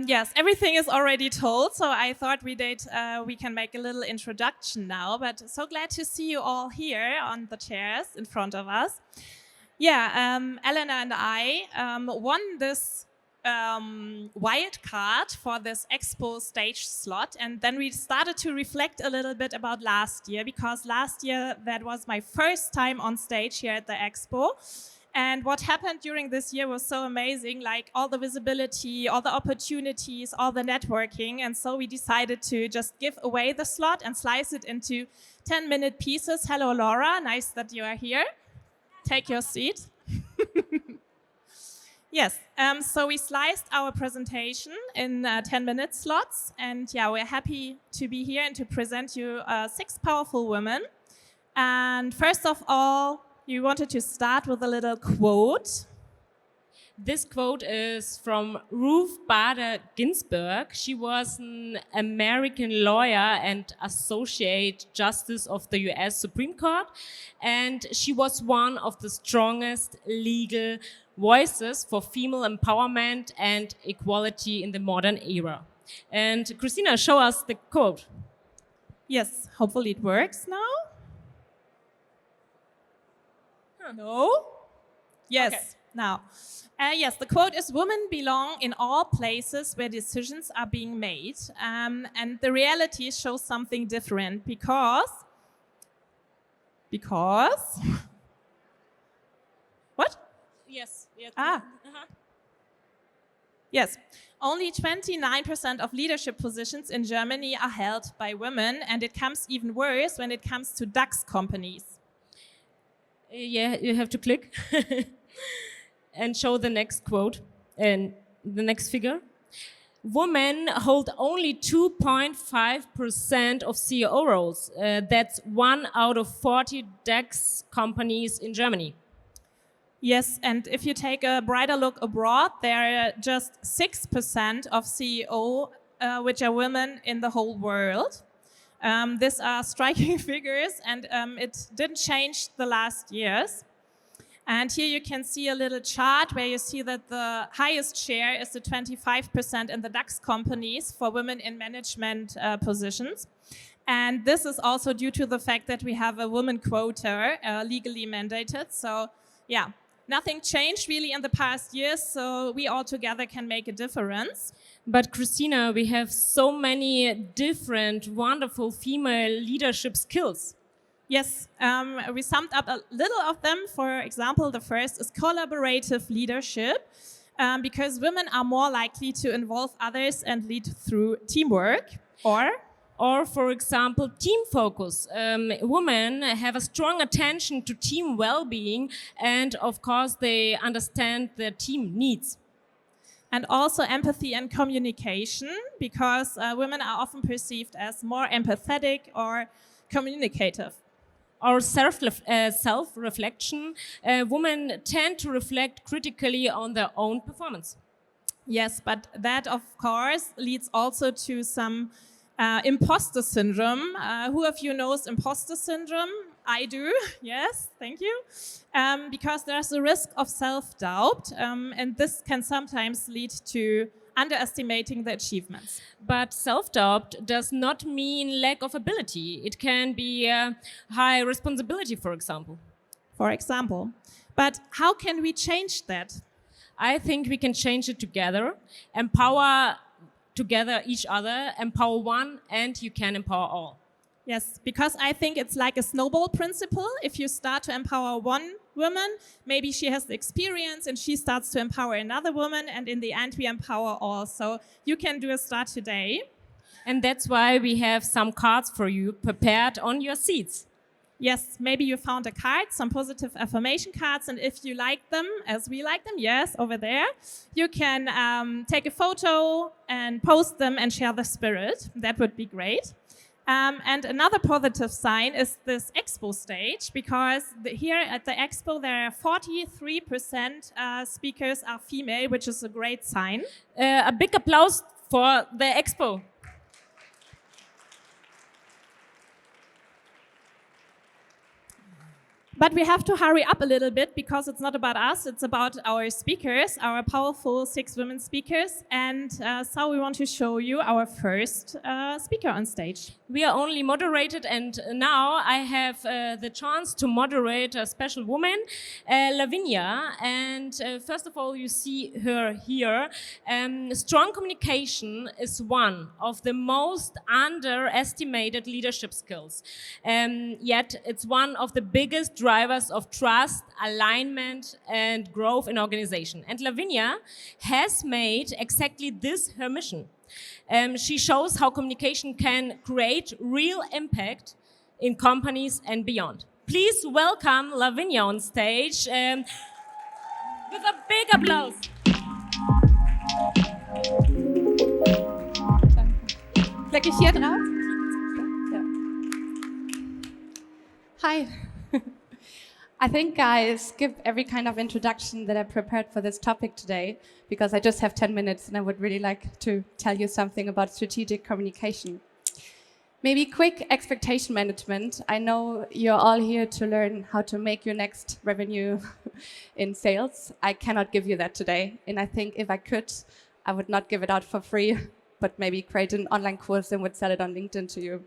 Yes, everything is already told, so I thought we can make a little introduction now. But so glad to see you all here on the chairs in front of us. Yeah, Elena and I won this wild card for this expo stage slot, and then we started to reflect a little bit about last year, because last year that was my first time on stage here at the expo. And what happened during this year was so amazing, like all the visibility, all the opportunities, all the networking. And so we decided to just give away the slot and slice it into 10-minute pieces. Hello, Laura. Nice that you are here. Take your seat. Yes, so we sliced our presentation in 10-minute slots. And yeah, we're happy to be here and to present you 6 powerful women. And first of all, you wanted to start with a little quote. This quote is from Ruth Bader Ginsburg. She was an American lawyer and Associate Justice of the US Supreme Court. And she was one of the strongest legal voices for female empowerment and equality in the modern era. And Christina, show us the quote. Yes, hopefully it works now. No? Yes, okay. Now. Yes, the quote is, "Women belong in all places where decisions are being made." And the reality shows something different because? What? Yes. Yes. Only 29% of leadership positions in Germany are held by women, and it comes even worse when it comes to DAX companies. Yeah, you have to click and show the next quote and the next figure. Women hold only 2.5% of CEO roles. That's 1 out of 40 DAX companies in Germany. Yes, and if you take a brighter look abroad, there are just 6% of CEO which are women in the whole world. These are striking figures, and it didn't change the last years. And here you can see a little chart where you see that the highest share is the 25% in the DAX companies for women in management positions. And this is also due to the fact that we have a woman quota legally mandated. So yeah, nothing changed really in the past years, so we all together can make a difference. But Christina, we have so many different, wonderful female leadership skills. Yes, we summed up a little of them. For example, the first is collaborative leadership, because women are more likely to involve others and lead through teamwork. Or, for example, team focus. Women have a strong attention to team well-being, and of course they understand their team needs. And also empathy and communication, because women are often perceived as more empathetic or communicative. Or self-reflection. Women tend to reflect critically on their own performance. Yes, but that, of course, leads also to some imposter syndrome. Who of you knows imposter syndrome? I do, yes, thank you. Because there's a risk of self-doubt, and this can sometimes lead to underestimating the achievements. But self-doubt does not mean lack of ability. It can be high responsibility, for example. But how can we change that? I think we can change it together, empower together each other, empower one, and you can empower all. Yes, because I think it's like a snowball principle. If you start to empower one woman, maybe she has the experience and she starts to empower another woman, and in the end we empower all. So you can do a start today. And that's why we have some cards for you prepared on your seats. Yes, maybe you found a card, some positive affirmation cards, and if you like them, as we like them, yes, over there, you can take a photo and post them and share the spirit. That would be great. And another positive sign is this expo stage, because here at the expo there are 43% speakers are female, which is a great sign. A big applause for the expo. But we have to hurry up a little bit because it's not about us, it's about our speakers, our powerful 6 women speakers. And so we want to show you our first speaker on stage. We are only moderated, and now I have the chance to moderate a special woman, Lavinia. And first of all, you see her here. Strong communication is one of the most underestimated leadership skills. Yet it's one of the biggest drivers of trust, alignment, and growth in organization. And Lavinia has made exactly this her mission. She shows how communication can create real impact in companies and beyond. Please welcome Lavinia on stage with a big applause. Klicke ich hier drauf? Ja. Hi. I think I skip every kind of introduction that I prepared for this topic today because I just have 10 minutes and I would really like to tell you something about strategic communication. Maybe quick expectation management. I know you're all here to learn how to make your next revenue in sales. I cannot give you that today. And I think if I could, I would not give it out for free, but maybe create an online course and would sell it on LinkedIn to you.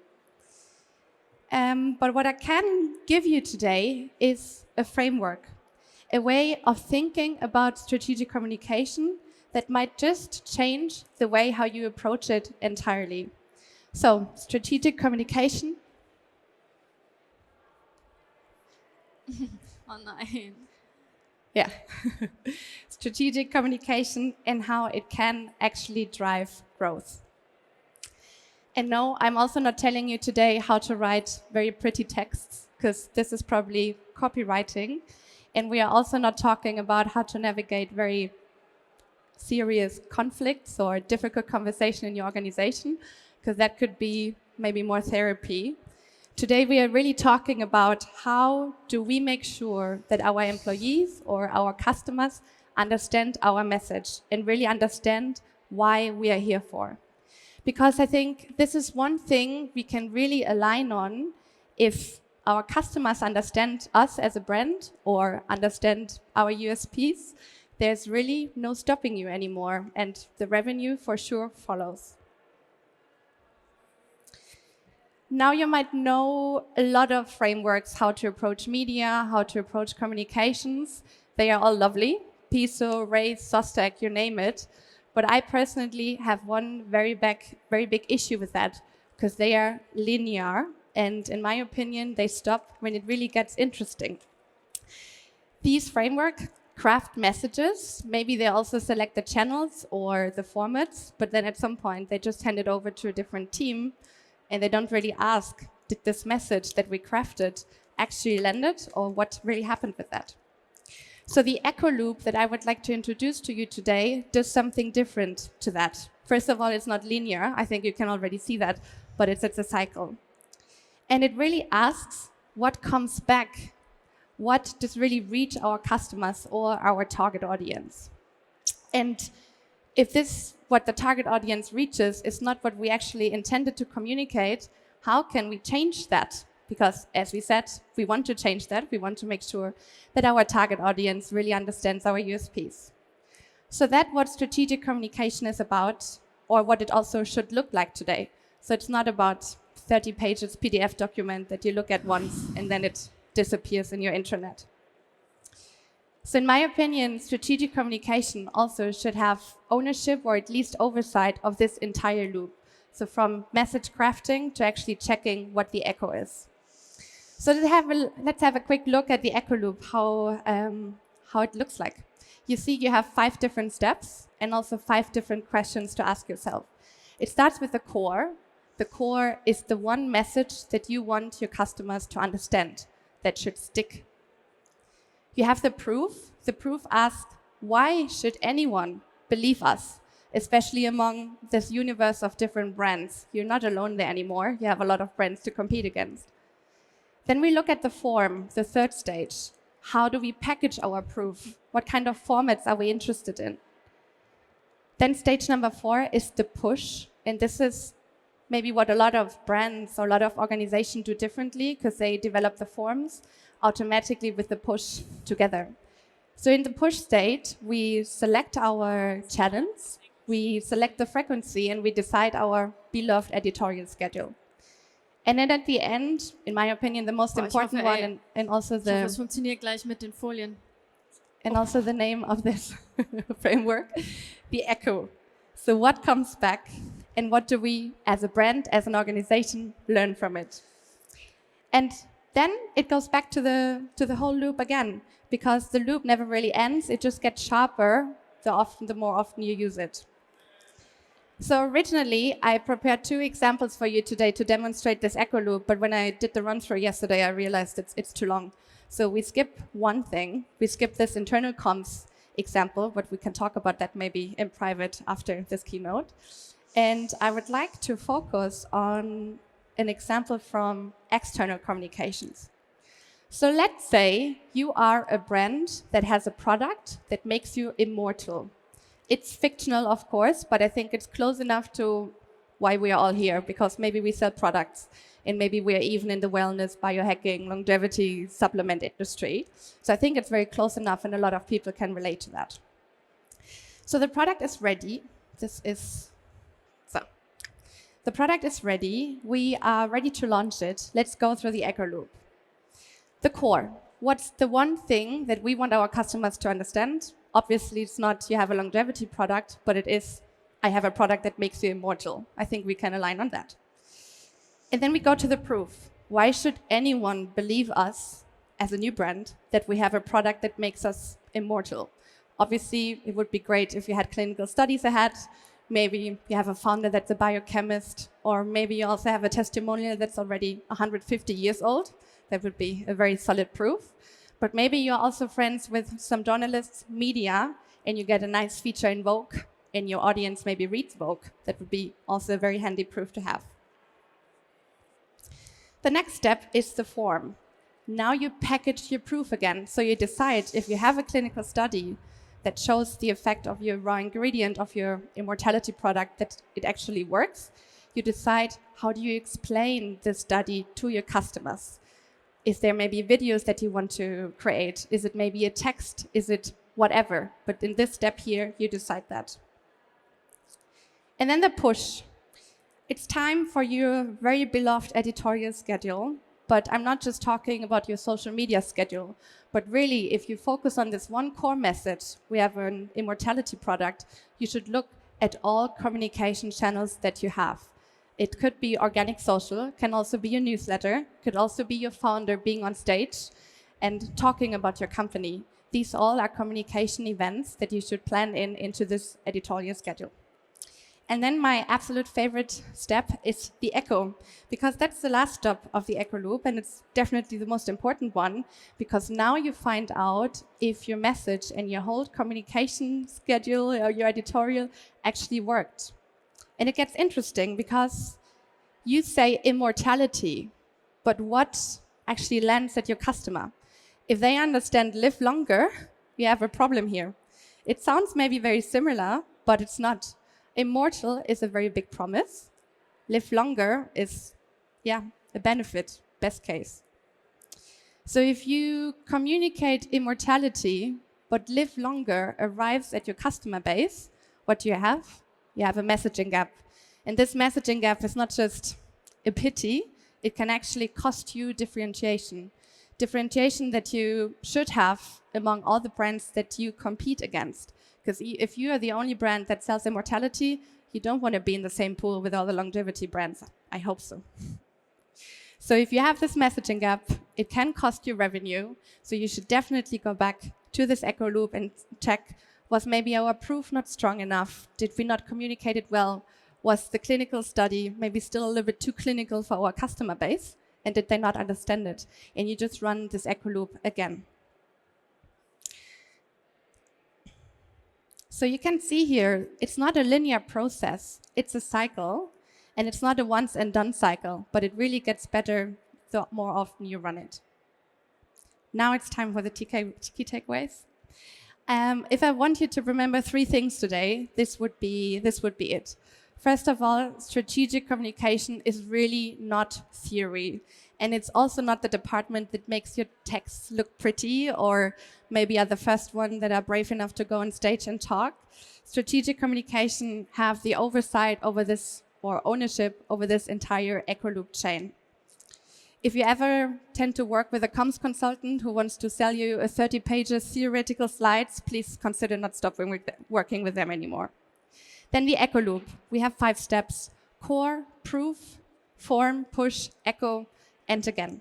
But what I can give you today is a framework, a way of thinking about strategic communication that might just change the way how you approach it entirely. So, strategic communication. Oh nein. Yeah. Strategic communication and how it can actually drive growth. And no, I'm also not telling you today how to write very pretty texts, because this is probably copywriting. And we are also not talking about how to navigate very serious conflicts or difficult conversation in your organization, because that could be maybe more therapy. Today, we are really talking about how do we make sure that our employees or our customers understand our message and really understand why we are here for. Because I think this is one thing we can really align on. If our customers understand us as a brand or understand our USPs, there's really no stopping you anymore, and the revenue for sure follows. Now you might know a lot of frameworks, how to approach media, how to approach communications. They are all lovely, PISO, RACE, SOSTEC, you name it. But I personally have one very big issue with that, because they are linear, and in my opinion, they stop when it really gets interesting. These frameworks craft messages, maybe they also select the channels or the formats, but then at some point they just hand it over to a different team, and they don't really ask, did this message that we crafted actually landed, or what really happened with that? So the echo loop that I would like to introduce to you today does something different to that. First of all, it's not linear. I think you can already see that, but it's a cycle. And it really asks what comes back. What does really reach our customers or our target audience? And if this, what the target audience reaches, is not what we actually intended to communicate, how can we change that? Because, as we said, we want to change that. We want to make sure that our target audience really understands our USPs. So that's what strategic communication is about, or what it also should look like today. So it's not about 30 pages PDF document that you look at once and then it disappears in your intranet. So in my opinion, strategic communication also should have ownership, or at least oversight, of this entire loop. So from message crafting to actually checking what the echo is. So let's have a quick look at the echo loop, how it looks like. You see you have 5 different steps and also 5 different questions to ask yourself. It starts with the core. The core is the one message that you want your customers to understand, that should stick. You have the proof. The proof asks, why should anyone believe us, especially among this universe of different brands? You're not alone there anymore. You have a lot of brands to compete against. Then we look at the form, the third stage. How do we package our proof? What kind of formats are we interested in? Then stage number 4 is the push. And this is maybe what a lot of brands or a lot of organizations do differently, because they develop the forms. automatically with the push together. So in the push state, we select our channels, we select the frequency, and we decide our beloved editorial schedule. And then at the end, in my opinion, the most important one, and also the es funktioniert gleich mit den Folien. and also the name of this framework, the echo. So what comes back, and what do we, as a brand, as an organization, learn from it? And then it goes back to the whole loop again, because the loop never really ends. It just gets sharper the more often you use it. So originally, I prepared 2 examples for you today to demonstrate this echo loop, but when I did the run-through yesterday, I realized it's too long. So we skip one thing. We skip this internal comms example, but we can talk about that maybe in private after this keynote. And I would like to focus on an example from external communications. So let's say you are a brand that has a product that makes you immortal. It's fictional, of course, but I think it's close enough to why we are all here, because maybe we sell products, and maybe we are even in the wellness, biohacking, longevity supplement industry. So I think it's very close enough, and a lot of people can relate to that. So the product is ready. The product is ready. We are ready to launch it. Let's go through the echo loop. The core. What's the one thing that we want our customers to understand? Obviously, it's not you have a longevity product, but it is I have a product that makes you immortal. I think we can align on that. And then we go to the proof. Why should anyone believe us as a new brand that we have a product that makes us immortal? Obviously, it would be great if you had clinical studies ahead. Maybe you have a founder that's a biochemist, or maybe you also have a testimonial that's already 150 years old. That would be a very solid proof. But maybe you're also friends with some journalists, media, and you get a nice feature in Vogue, and your audience maybe reads Vogue. That would be also a very handy proof to have. The next step is the form. Now you package your proof again. So you decide if you have a clinical study that shows the effect of your raw ingredient of your immortality product, that it actually works. You decide, how do you explain the study to your customers? Is there maybe videos that you want to create? Is it maybe a text? Is it whatever? But in this step here, you decide that. And then the push. It's time for your very beloved editorial schedule. But I'm not just talking about your social media schedule, but really, if you focus on this one core message, we have an immortality product, you should look at all communication channels that you have. It could be organic social, can also be a newsletter, could also be your founder being on stage and talking about your company. These all are communication events that you should plan into this editorial schedule. And then my absolute favorite step is the echo, because that's the last stop of the echo loop, and it's definitely the most important one, because now you find out if your message and your whole communication schedule or your editorial actually worked. And it gets interesting because you say immortality, but what actually lands at your customer? If they understand live longer, you have a problem here. It sounds maybe very similar, but it's not. Immortal is a very big promise. Live longer is, a benefit, best case. So if you communicate immortality, but live longer arrives at your customer base, what do you have? You have a messaging gap. And this messaging gap is not just a pity, it can actually cost you differentiation. Differentiation that you should have among all the brands that you compete against. Because if you are the only brand that sells immortality, you don't want to be in the same pool with all the longevity brands. I hope so. So if you have this messaging gap, it can cost you revenue. So you should definitely go back to this echo loop and check, was maybe our proof not strong enough? Did we not communicate it well? Was the clinical study maybe still a little bit too clinical for our customer base? And did they not understand it? And you just run this echo loop again. So you can see here, it's not a linear process. It's a cycle, and it's not a once and done cycle, but it really gets better the more often you run it. Now it's time for the key takeaways. If I want you to remember 3 things today, this would be it. First of all, strategic communication is really not theory. And it's also not the department that makes your texts look pretty or maybe are the first one that are brave enough to go on stage and talk. Strategic communication have the oversight over this or ownership over this entire EcoLoop chain. If you ever tend to work with a comms consultant who wants to sell you a 30-page theoretical slides, please consider not stopping working with them anymore. Then the EcoLoop. We have 5 steps: core, proof, form, push, echo, and again.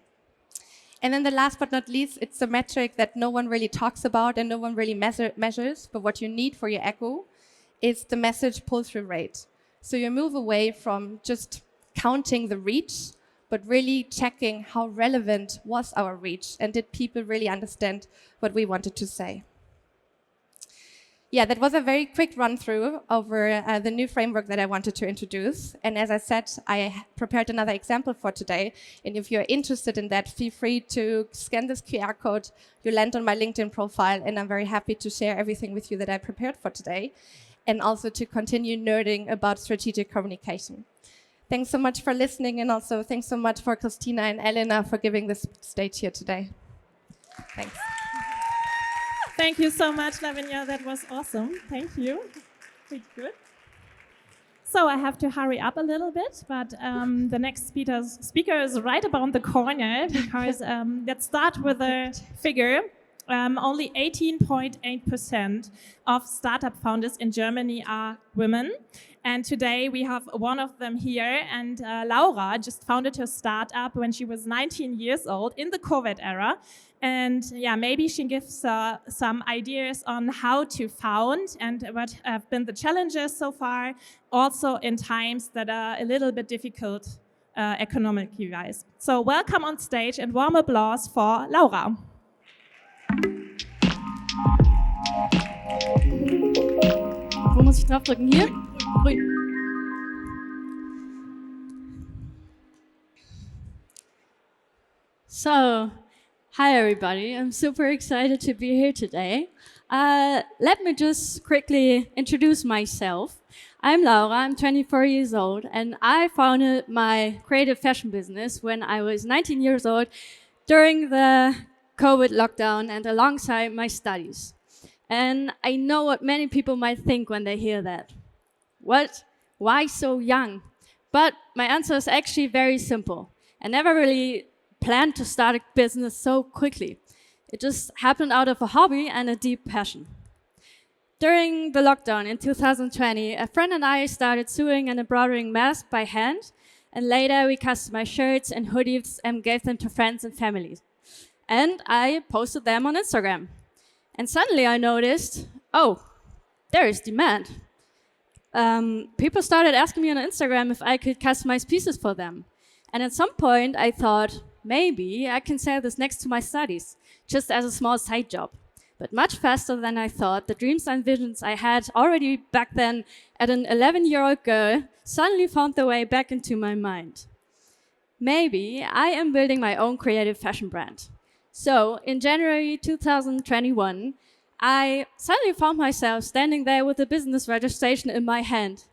And then the last but not least, it's a metric that no one really talks about and no one really measures, but what you need for your echo is the message pull-through rate. So you move away from just counting the reach, but really checking how relevant was our reach and did people really understand what we wanted to say. Yeah, that was a very quick run-through over the new framework that I wanted to introduce. And as I said, I prepared another example for today. And if you're interested in that, feel free to scan this QR code. You land on my LinkedIn profile, and I'm very happy to share everything with you that I prepared for today, and also to continue nerding about strategic communication. Thanks so much for listening, and also thanks so much for Christina and Elena for giving this stage here today. Thanks. Thank you so much, Lavinia. That was awesome. Thank you. Pretty good. So I have to hurry up a little bit, but the next speaker is right around the corner because let's start with a figure. Only 18.8% of startup founders in Germany are women. And today we have one of them here. And Laura just founded her startup when she was 19 years old in the COVID era. And yeah, maybe she gives some ideas on how to found and what have been the challenges so far, also in times that are a little bit difficult economically wise. So welcome on stage and warm applause for Laura. Wo muss ich draufdrücken? Hier? Grün. So, hi everybody. I'm super excited to be here today. Let me just quickly introduce myself. I'm Laura, I'm 24 years old, and I founded my creative fashion business when I was 19 years old during the COVID lockdown and alongside my studies. And I know what many people might think when they hear that. What? Why so young? But my answer is actually very simple. I never really planned to start a business so quickly. It just happened out of a hobby and a deep passion. During the lockdown in 2020, a friend and I started sewing and embroidering masks by hand, and later we customized shirts and hoodies and gave them to friends and families. And I posted them on Instagram. And suddenly I noticed, oh, there is demand. People started asking me on Instagram if I could customize pieces for them. And at some point I thought, maybe I can sell this next to my studies, just as a small side job. But much faster than I thought, the dreams and visions I had already back then at an 11-year-old girl suddenly found their way back into my mind. Maybe I am building my own creative fashion brand. So in January 2021, I suddenly found myself standing there with a business registration in my hand.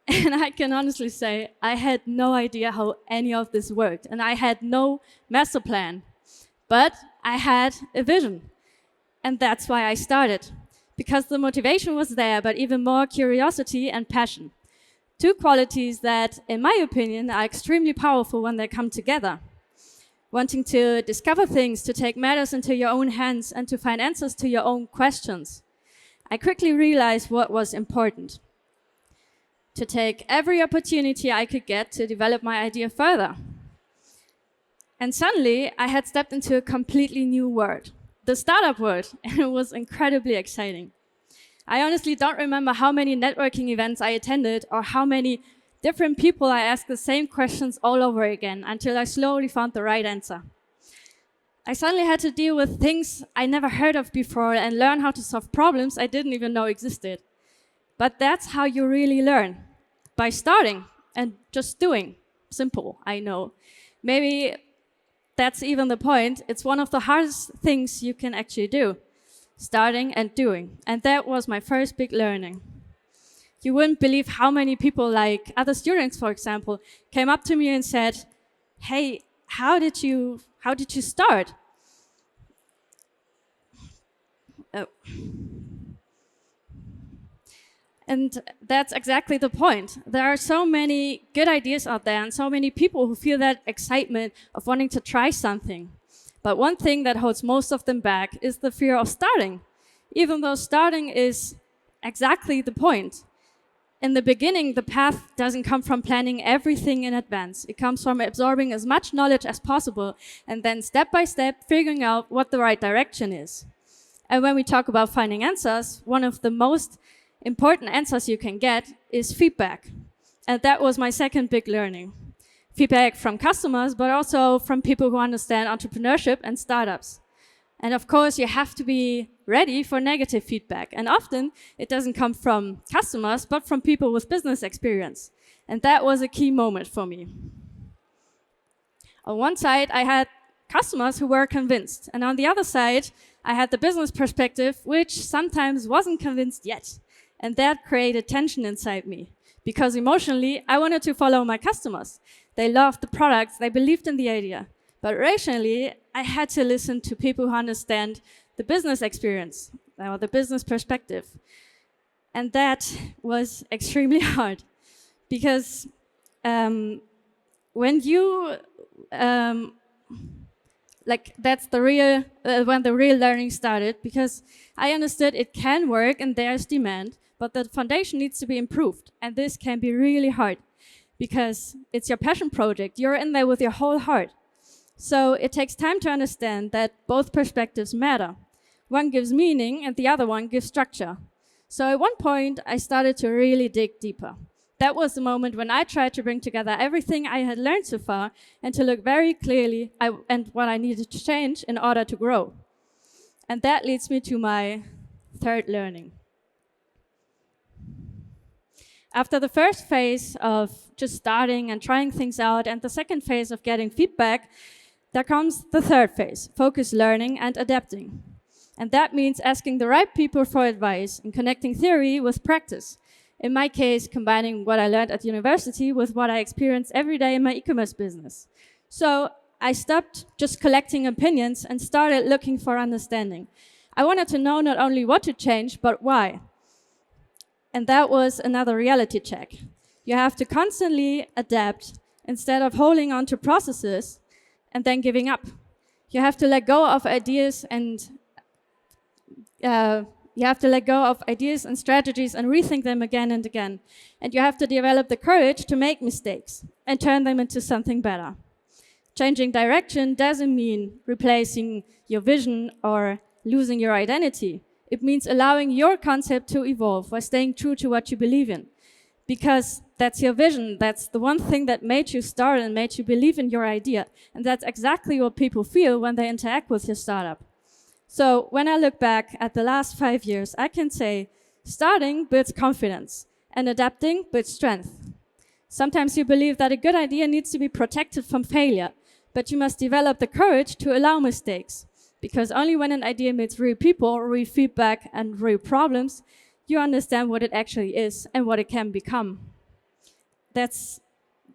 And I can honestly say I had no idea how any of this worked, and I had no master plan. But I had a vision. And that's why I started. Because the motivation was there, but even more curiosity and passion. 2 qualities that, in my opinion, are extremely powerful when they come together. Wanting to discover things, to take matters into your own hands, and to find answers to your own questions. I quickly realized what was important. To take every opportunity I could get to develop my idea further. And suddenly, I had stepped into a completely new world, the startup world, and it was incredibly exciting. I honestly don't remember how many networking events I attended or how many different people I asked the same questions all over again until I slowly found the right answer. I suddenly had to deal with things I never heard of before and learn how to solve problems I didn't even know existed. But that's how you really learn, by starting and just doing. Simple, I know. Maybe that's even the point. It's one of the hardest things you can actually do, starting and doing. And that was my first big learning. You wouldn't believe how many people, like other students, for example, came up to me and said, "Hey, how did you start?" Oh. And that's exactly the point. There are so many good ideas out there and so many people who feel that excitement of wanting to try something. But one thing that holds most of them back is the fear of starting, even though starting is exactly the point. In the beginning, the path doesn't come from planning everything in advance. It comes from absorbing as much knowledge as possible and then step by step figuring out what the right direction is. And when we talk about finding answers, one of the most important answers you can get is feedback. And that was my second big learning. Feedback from customers, but also from people who understand entrepreneurship and startups. And of course, you have to be ready for negative feedback. And often it doesn't come from customers, but from people with business experience. And that was a key moment for me. On one side, I had customers who were convinced. And on the other side, I had the business perspective, which sometimes wasn't convinced yet. And that created tension inside me. Because emotionally, I wanted to follow my customers. They loved the products, they believed in the idea. But rationally, I had to listen to people who understand the business experience, or the business perspective. And that was extremely hard. Because when you, that's the real, when the real learning started, because I understood it can work and there's demand, but the foundation needs to be improved. And this can be really hard because it's your passion project. You're in there with your whole heart. So it takes time to understand that both perspectives matter. One gives meaning and the other one gives structure. So at one point, I started to really dig deeper. That was the moment when I tried to bring together everything I had learned so far and to look very clearly and what I needed to change in order to grow. And that leads me to my third learning. After the first phase of just starting and trying things out and the second phase of getting feedback, there comes the third phase, focused learning and adapting. And that means asking the right people for advice and connecting theory with practice. In my case, combining what I learned at university with what I experience every day in my e-commerce business. So I stopped just collecting opinions and started looking for understanding. I wanted to know not only what to change, but why. And that was another reality check. You have to constantly adapt instead of holding on to processes and then giving up. You have to let go of ideas and strategies and rethink them again and again. And you have to develop the courage to make mistakes and turn them into something better. Changing direction doesn't mean replacing your vision or losing your identity. It means allowing your concept to evolve while staying true to what you believe in. Because that's your vision. That's the one thing that made you start and made you believe in your idea. And that's exactly what people feel when they interact with your startup. So when I look back at the last 5 years, I can say starting builds confidence and adapting builds strength. Sometimes you believe that a good idea needs to be protected from failure, but you must develop the courage to allow mistakes. Because only when an idea meets real people, real feedback, and real problems, you understand what it actually is and what it can become. That's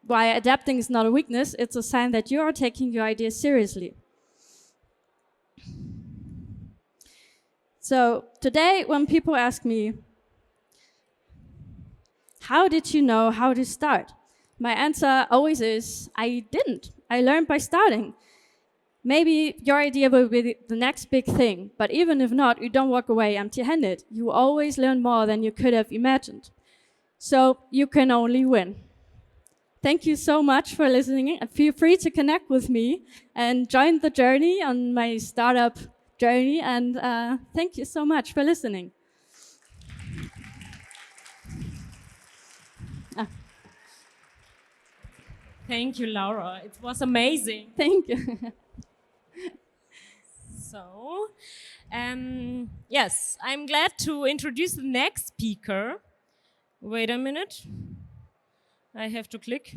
why adapting is not a weakness, it's a sign that you are taking your ideas seriously. So today, when people ask me, how did you know how to start? My answer always is, I didn't. I learned by starting. Maybe your idea will be the next big thing, but even if not, you don't walk away empty-handed. You always learn more than you could have imagined. So you can only win. Thank you so much for listening, and feel free to connect with me and join the journey on my startup journey, and thank you so much for listening. Thank you, Laura. It was amazing. Thank you. So, yes, I'm glad to introduce the next speaker. Wait a minute. I have to click.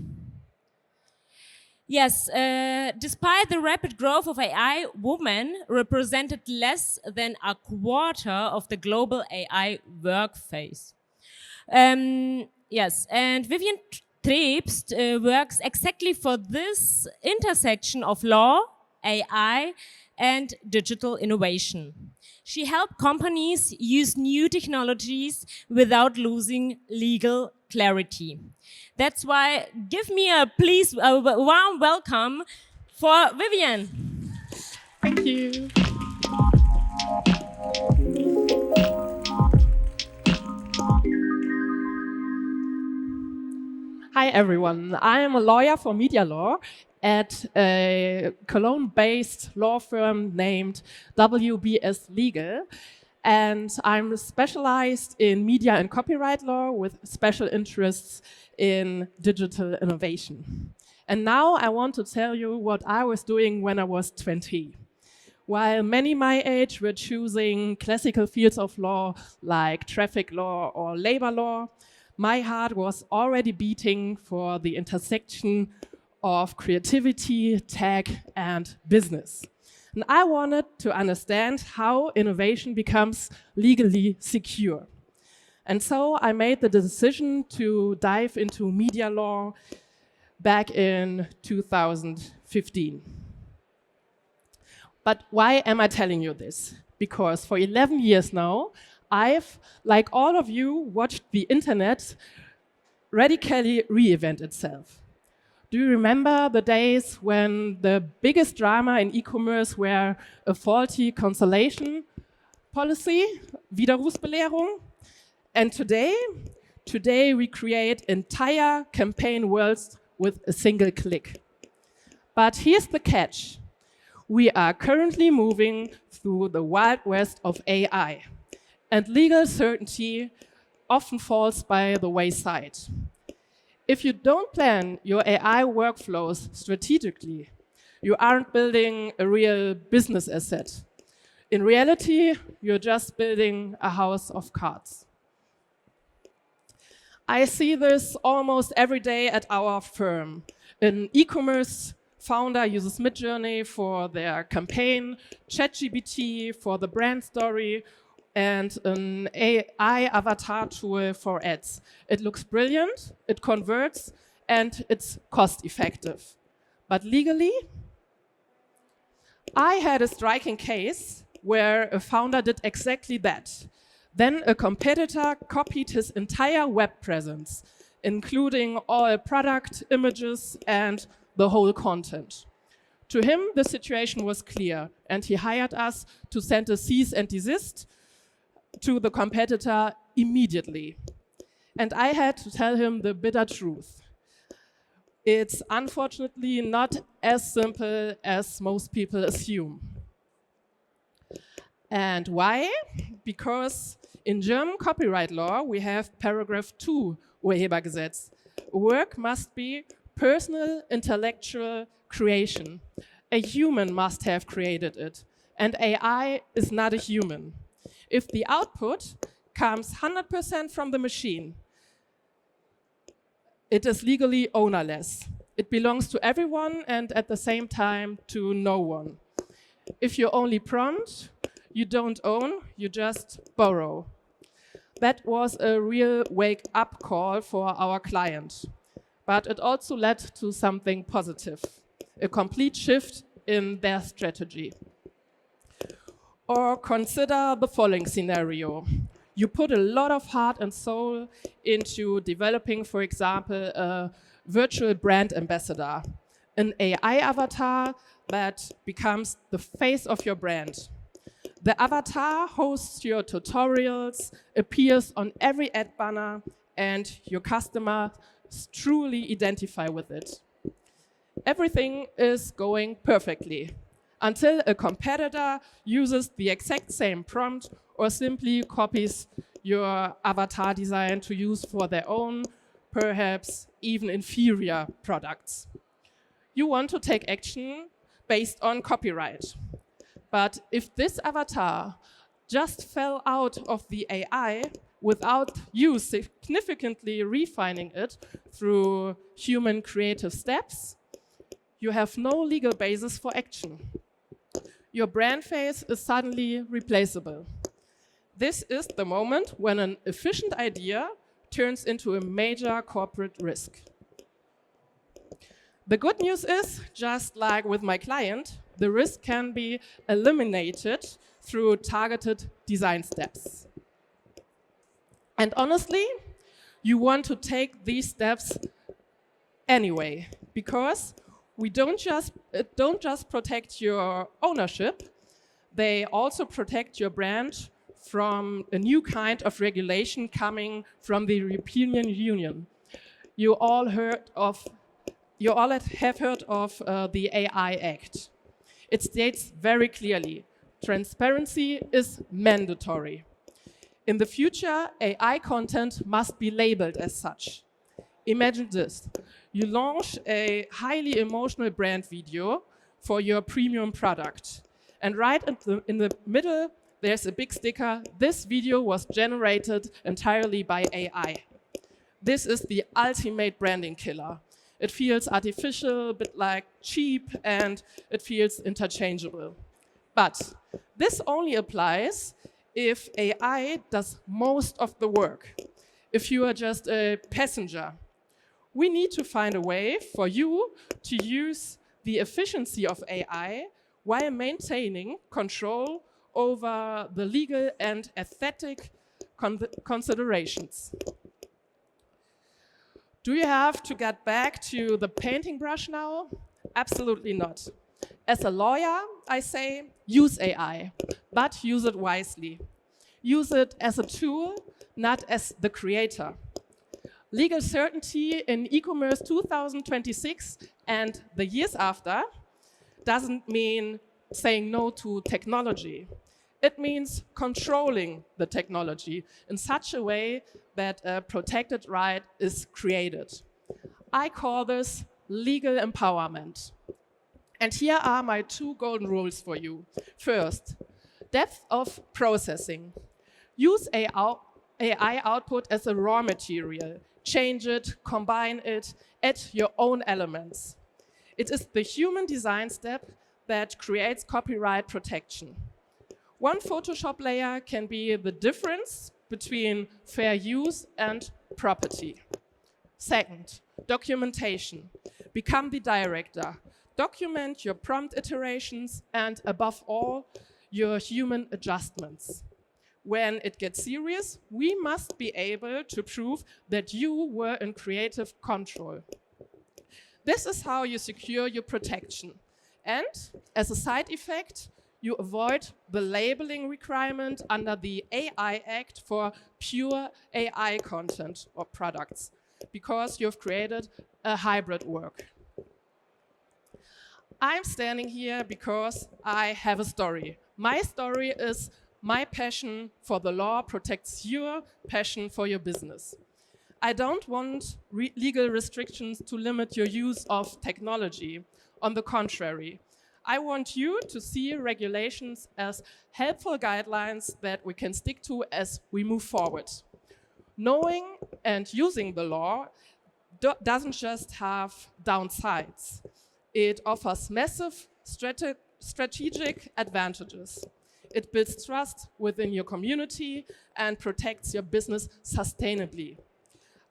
Yes, despite the rapid growth of AI, women represented less than a quarter of the global AI workforce. Yes, and Vivian Trebst works exactly for this intersection of law, AI, and digital innovation. She helped companies use new technologies without losing legal clarity. That's why give me a warm welcome for Vivian. Thank you. Hi everyone, I am a lawyer for media law at a Cologne-based law firm named WBS.LEGAL, and I'm specialized in media and copyright law with special interests in digital innovation. And now I want to tell you what I was doing when I was 20. While many my age were choosing classical fields of law like traffic law or labor law, my heart was already beating for the intersection of creativity, tech, and business. And I wanted to understand how innovation becomes legally secure. And so I made the decision to dive into media law back in 2015. But why am I telling you this? Because for 11 years now, I've, like all of you, watched the internet radically reinvent itself. Do you remember the days when the biggest drama in e-commerce were a faulty cancellation policy, Widerrufsbelehrung? And today we create entire campaign worlds with a single click. But here's the catch. We are currently moving through the wild west of AI. And legal certainty often falls by the wayside. If you don't plan your AI workflows strategically, you aren't building a real business asset. In reality, you're just building a house of cards. I see this almost every day at our firm. An e-commerce founder uses Midjourney for their campaign, ChatGPT for the brand story, and an AI avatar tool for ads. It looks brilliant, it converts, and it's cost effective. But legally, I had a striking case where a founder did exactly that. Then a competitor copied his entire web presence, including all product images and the whole content. To him, the situation was clear, and he hired us to send a cease and desist to the competitor immediately. And I had to tell him the bitter truth. It's unfortunately not as simple as most people assume. And why? Because in German copyright law, we have paragraph 2 Urhebergesetz. Work must be personal intellectual creation. A human must have created it, and AI is not a human. If the output comes 100% from the machine, it is legally ownerless. It belongs to everyone and at the same time to no one. If you only prompt, you don't own, you just borrow. That was a real wake-up call for our client. But it also led to something positive, a complete shift in their strategy. Or consider the following scenario. You put a lot of heart and soul into developing, for example, a virtual brand ambassador, an AI avatar that becomes the face of your brand. The avatar hosts your tutorials, appears on every ad banner, and your customers truly identify with it. Everything is going perfectly until a competitor uses the exact same prompt or simply copies your avatar design to use for their own, perhaps even inferior products. You want to take action based on copyright. But if this avatar just fell out of the AI without you significantly refining it through human creative steps, you have no legal basis for action. Your brand face is suddenly replaceable. This is the moment when an efficient idea turns into a major corporate risk. The good news is, just like with my client, the risk can be eliminated through targeted design steps. And honestly, you want to take these steps anyway, because we don't just protect your ownership, they also protect your brand from a new kind of regulation coming from the European Union. You all have heard of the AI Act. It states very clearly, transparency is mandatory. In the future, AI content must be labeled as such. Imagine this. You launch a highly emotional brand video for your premium product. And right in the middle, there's a big sticker. This video was generated entirely by AI. This is the ultimate branding killer. It feels artificial, a bit like cheap, and it feels interchangeable. But this only applies if AI does most of the work. If you are just a passenger, we need to find a way for you to use the efficiency of AI while maintaining control over the legal and aesthetic considerations. Do you have to get back to the painting brush now? Absolutely not. As a lawyer, I say use AI, but use it wisely. Use it as a tool, not as the creator. Legal certainty in e-commerce 2026 and the years after doesn't mean saying no to technology. It means controlling the technology in such a way that a protected right is created. I call this legal empowerment. And here are my 2 golden rules for you. First, depth of processing. Use AI output as a raw material. Change it, combine it, add your own elements. It is the human design step that creates copyright protection. One Photoshop layer can be the difference between fair use and property. Second, documentation. Become the director. Document your prompt iterations and, above all, your human adjustments. When it gets serious, we must be able to prove that you were in creative control. This is how you secure your protection. And as a side effect, you avoid the labeling requirement under the AI Act for pure AI content or products, because you've created a hybrid work. I'm standing here because I have a story. My story is my passion for the law protects your passion for your business. I don't want legal restrictions to limit your use of technology. On the contrary, I want you to see regulations as helpful guidelines that we can stick to as we move forward. Knowing and using the law doesn't just have downsides. It offers massive strategic advantages. It builds trust within your community and protects your business sustainably.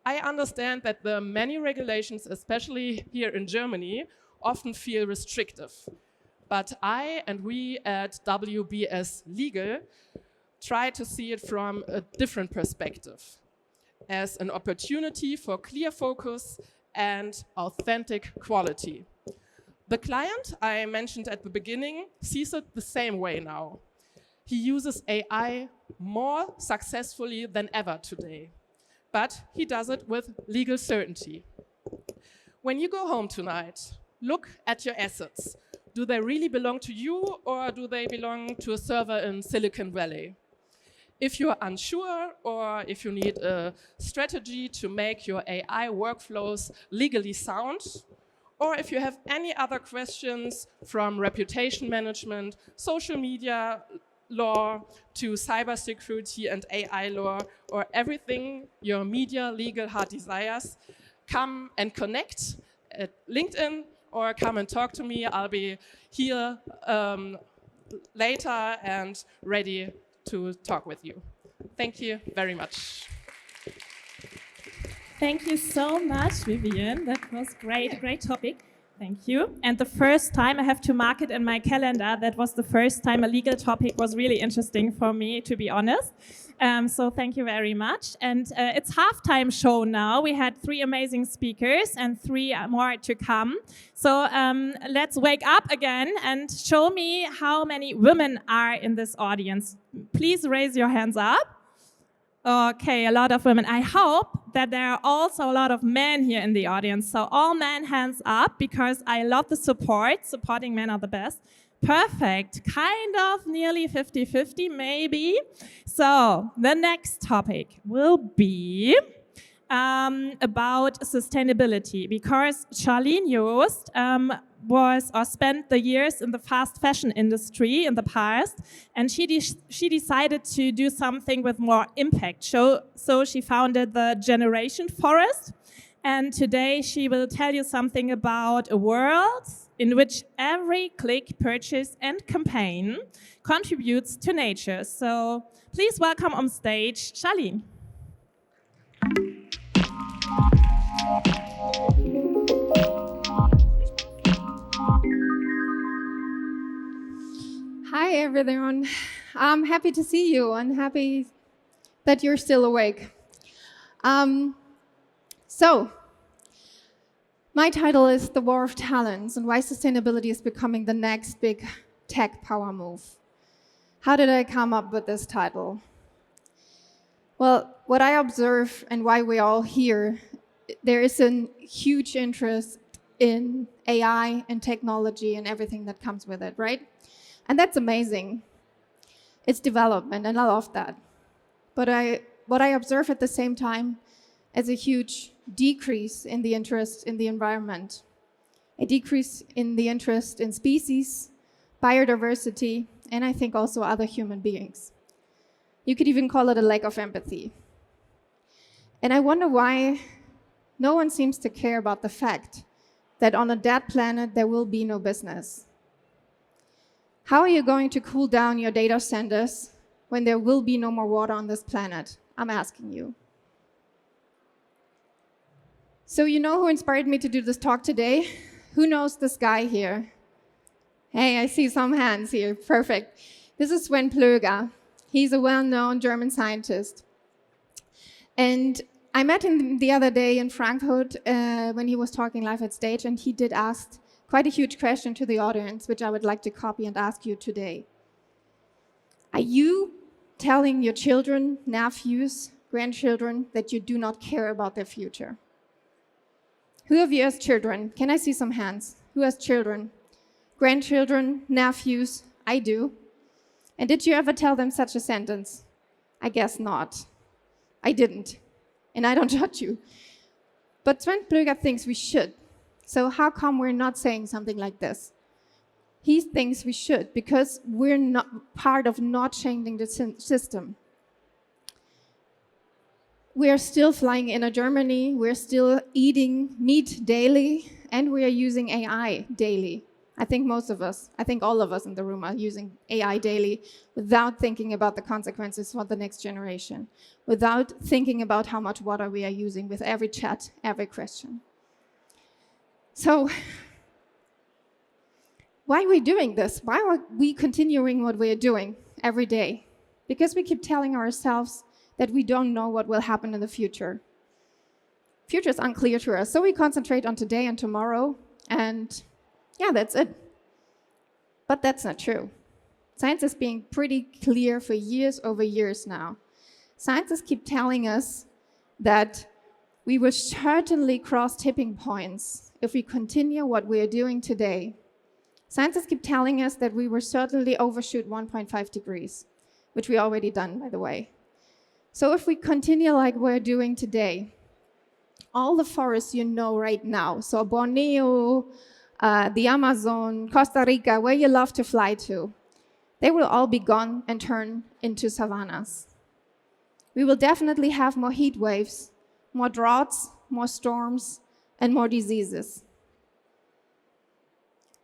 I understand that the many regulations, especially here in Germany, often feel restrictive. But I and we at WBS.LEGAL try to see it from a different perspective, as an opportunity for clear focus and authentic quality. The client I mentioned at the beginning sees it the same way now. He uses AI more successfully than ever today, but he does it with legal certainty. When you go home tonight, look at your assets. Do they really belong to you, or do they belong to a server in Silicon Valley? If you're unsure, or if you need a strategy to make your AI workflows legally sound, or if you have any other questions from reputation management, social media law to cybersecurity and AI law, or everything your media legal heart desires, come and connect at LinkedIn or come and talk to me. I'll be here later and ready to talk with you. Thank you very much. Thank you so much, Vivian. That was great, great topic. Thank you. And the first time, I have to mark it in my calendar, that was the first time a legal topic was really interesting for me, to be honest. So thank you very much. And it's halftime show now. We had 3 amazing speakers and 3 more to come. So let's wake up again and show me how many women are in this audience. Please raise your hands up. Okay, a lot of women. I hope that there are also a lot of men here in the audience. So all men, hands up, because I love the support. Supporting men are the best. Perfect. Kind of nearly 50-50, maybe. So the next topic will be about sustainability, because Charline Joost spent the years in the fast fashion industry in the past, and she decided to do something with more impact. So she founded the Generation Forest, and today she will tell you something about a world in which every click, purchase, and campaign contributes to nature. So please welcome on stage Charline. Hi everyone, I'm happy to see you and happy that you're still awake. So, my title is The War of Talents and Why Sustainability is Becoming the Next Big Tech Power Move. How did I come up with this title? Well, what I observe and why we're all here, there is a huge interest in AI and technology and everything that comes with it, right? And that's amazing. It's development, and I love that. But what I observe at the same time is a huge decrease in the interest in the environment, a decrease in the interest in species, biodiversity, and I think also other human beings. You could even call it a lack of empathy. And I wonder why no one seems to care about the fact that on a dead planet there will be no business. How are you going to cool down your data centers when there will be no more water on this planet? I'm asking you. So you know who inspired me to do this talk today? Who knows this guy here? Hey, I see some hands here. Perfect. This is Sven Plöger. He's a well-known German scientist. And I met him the other day in Frankfurt when he was talking live at stage, and he did ask quite a huge question to the audience, which I would like to copy and ask you today. Are you telling your children, nephews, grandchildren that you do not care about their future? Who of you has children? Can I see some hands? Who has children? Grandchildren, nephews? I do. And did you ever tell them such a sentence? I guess not. I didn't. And I don't judge you. But Sven Plöger thinks we should. So how come we're not saying something like this? He thinks we should because we're not part of not changing the system. We are still flying in Germany, we're still eating meat daily, and we are using AI daily. I think all of us in the room are using AI daily without thinking about the consequences for the next generation, without thinking about how much water we are using with every chat, every question. So, why are we doing this? Why are we continuing what we are doing every day? Because we keep telling ourselves that we don't know what will happen in the future. Future is unclear to us, so we concentrate on today and tomorrow, and yeah, that's it. But that's not true. Science is being pretty clear for years over years now. Scientists keep telling us that we will certainly cross tipping points if we continue what we are doing today. Scientists keep telling us that we will certainly overshoot 1.5 degrees, which we already done, by the way. So if we continue like we're doing today, all the forests you know right now, so Borneo, the Amazon, Costa Rica, where you love to fly to, they will all be gone and turn into savannas. We will definitely have more heat waves, more droughts, more storms, and more diseases.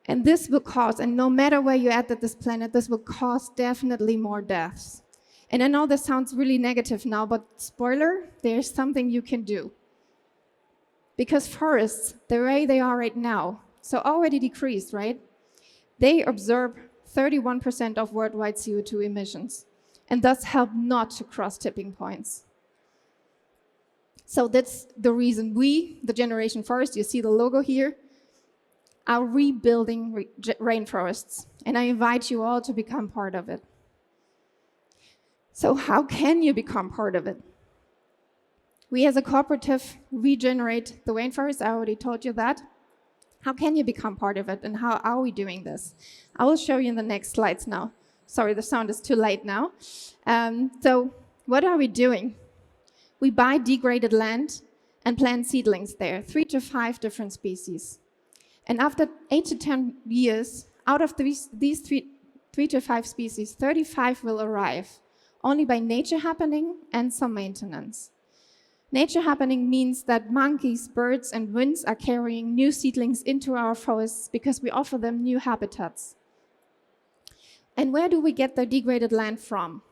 And this will cause, and no matter where you're at this planet, this will cause definitely more deaths. And I know this sounds really negative now, but spoiler, there's something you can do. Because forests, the way they are right now, so already decreased, right? They absorb 31% of worldwide CO2 emissions and thus help not to cross tipping points. So that's the reason we, the Generation Forest, you see the logo here, are rebuilding rainforests. And I invite you all to become part of it. So how can you become part of it? We as a cooperative regenerate the rainforest. I already told you that. How can you become part of it, and how are we doing this? I will show you in the next slides now. Sorry, the sound is too late now. So what are we doing? We buy degraded land and plant seedlings there, 3 to 5 different species. And after 8 to 10 years, out of these 3 to 5 species, 35 will arrive, only by nature happening and some maintenance. Nature happening means that monkeys, birds, and winds are carrying new seedlings into our forests because we offer them new habitats. And where do we get the degraded land from?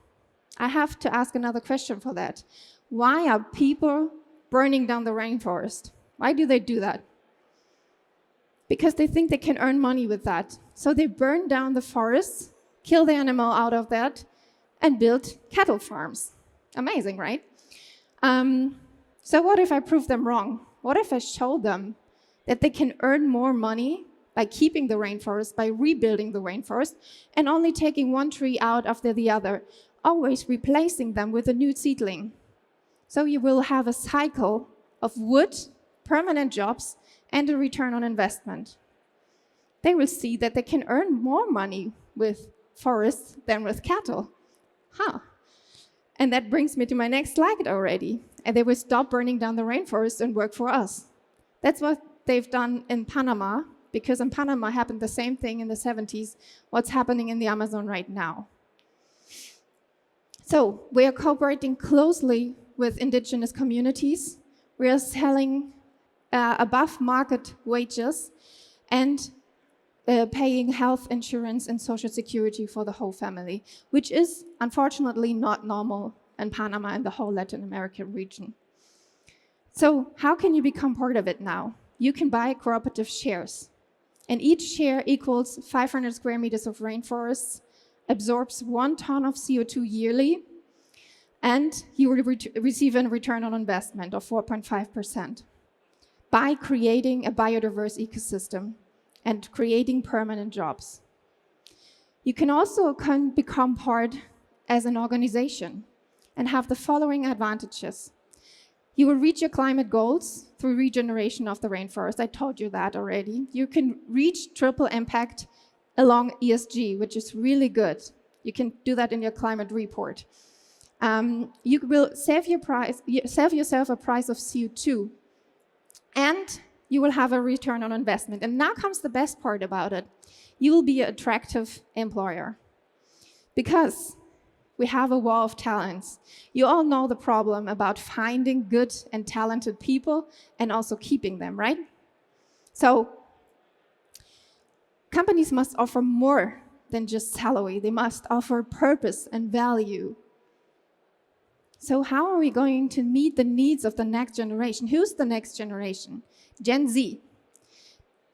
I have to ask another question for that. Why are people burning down the rainforest? Why do they do that? Because they think they can earn money with that. So they burn down the forests, kill the animal out of that, and build cattle farms. Amazing, right? So what if I prove them wrong? What if I show them that they can earn more money by keeping the rainforest, by rebuilding the rainforest, and only taking one tree out after the other, always replacing them with a new seedling? So you will have a cycle of wood, permanent jobs, and a return on investment. They will see that they can earn more money with forests than with cattle. And that brings me to my next slide already. And they will stop burning down the rainforest and work for us. That's what they've done in Panama, because in Panama happened the same thing in the 70s, what's happening in the Amazon right now. So we are cooperating closely with indigenous communities. We are selling above market wages and paying health insurance and social security for the whole family, which is unfortunately not normal in Panama and the whole Latin American region. So how can you become part of it now? You can buy cooperative shares, and each share equals 500 square meters of rainforests, absorbs 1 ton of CO2 yearly, and you will receive a return on investment of 4.5% by creating a biodiverse ecosystem and creating permanent jobs. You can also become part as an organization and have the following advantages. You will reach your climate goals through regeneration of the rainforest. I told you that already. You can reach triple impact along ESG, which is really good. You can do that in your climate report. You will save yourself a price of CO2, and you will have a return on investment. And now comes the best part about it. You will be an attractive employer because we have a war of talents. You all know the problem about finding good and talented people and also keeping them, right? So companies must offer more than just salary. They must offer purpose and value. So how are we going to meet the needs of the next generation? Who's the next generation? Gen Z.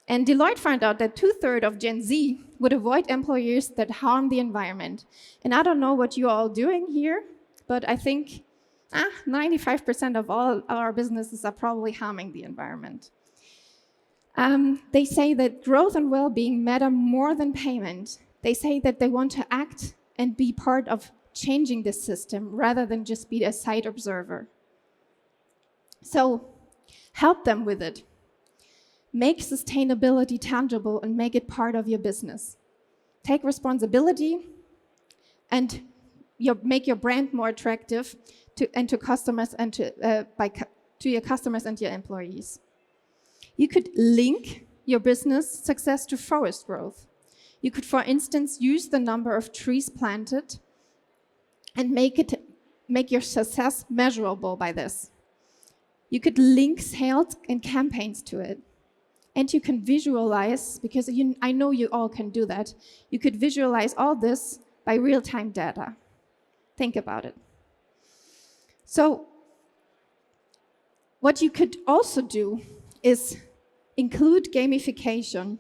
And Deloitte found out that 2/3 of Gen Z would avoid employers that harm the environment. And I don't know what you're all doing here, but I think 95% of all our businesses are probably harming the environment. They say that growth and well-being matter more than payment. They say that they want to act and be part of changing this system rather than just be a side observer. So help them with it. Make sustainability tangible and make it part of your business. Take responsibility and make your brand more attractive to customers and to your customers and your employees. You could link your business success to forest growth. You could, for instance, use the number of trees planted and make your success measurable by this. You could link sales and campaigns to it. And you can visualize, because I know you all can do that, you could visualize all this by real-time data. Think about it. So what you could also do is include gamification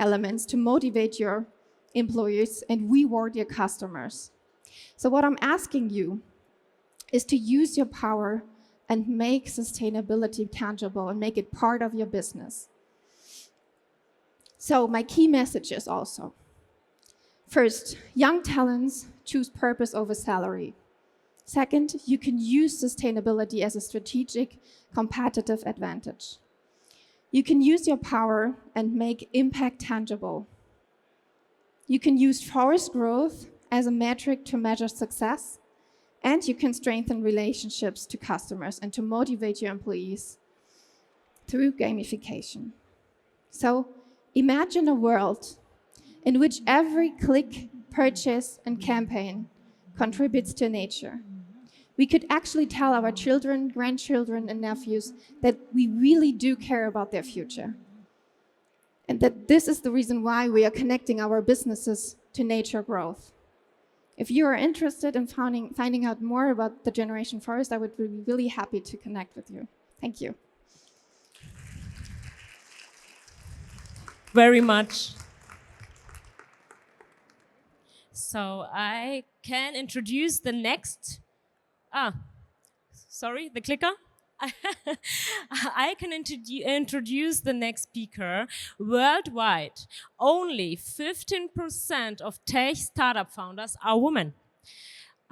elements to motivate your employees and reward your customers. So what I'm asking you is to use your power and make sustainability tangible and make it part of your business. So my key messages also. First, young talents choose purpose over salary. Second, you can use sustainability as a strategic competitive advantage. You can use your power and make impact tangible. You can use forest growth as a metric to measure success, and you can strengthen relationships to customers and to motivate your employees through gamification. So imagine a world in which every click, purchase, and campaign contributes to nature. We could actually tell our children, grandchildren, and nephews that we really do care about their future. And that this is the reason why we are connecting our businesses to nature growth. If you are interested in finding out more about the Generation Forest, I would be really happy to connect with you. Thank you. Very much. So I can introduce the next. Sorry, the clicker. I can introduce the next speaker. Worldwide, only 15% of tech startup founders are women,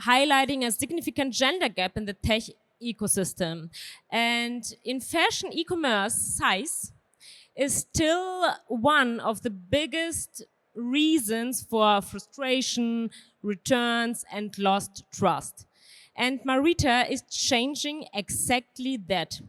highlighting a significant gender gap in the tech ecosystem. And in fashion e-commerce, SAIZ is still one of the biggest reasons for frustration, returns, and lost trust. And Marita is changing exactly that.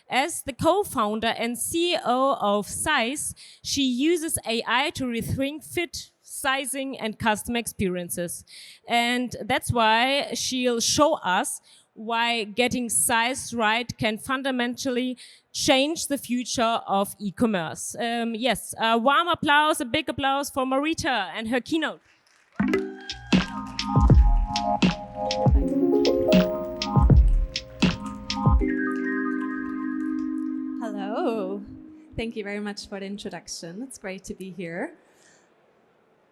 As the co-founder and CEO of SAIZ, she uses AI to rethink fit, sizing, and customer experiences. And that's why she'll show us why getting size right can fundamentally change the future of e-commerce. Yes, a warm applause, a big applause for Marita and her keynote. Hello. Thank you very much for the introduction. It's great to be here.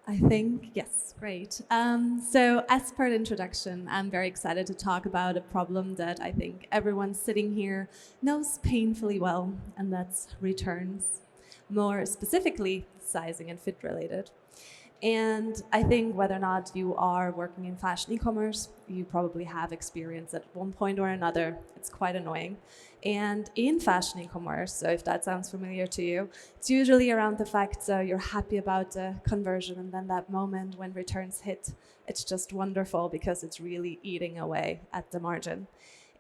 I think, yes, great. So as per the introduction, I'm very excited to talk about a problem that I think everyone sitting here knows painfully well, and that's returns. More specifically, sizing and fit related. And I think whether or not you are working in fashion e-commerce, you probably have experience at one point or another. It's quite annoying. And in fashion e-commerce, so if that sounds familiar to you, it's usually around the fact you're happy about the conversion, and then that moment when returns hit, it's just wonderful because it's really eating away at the margin.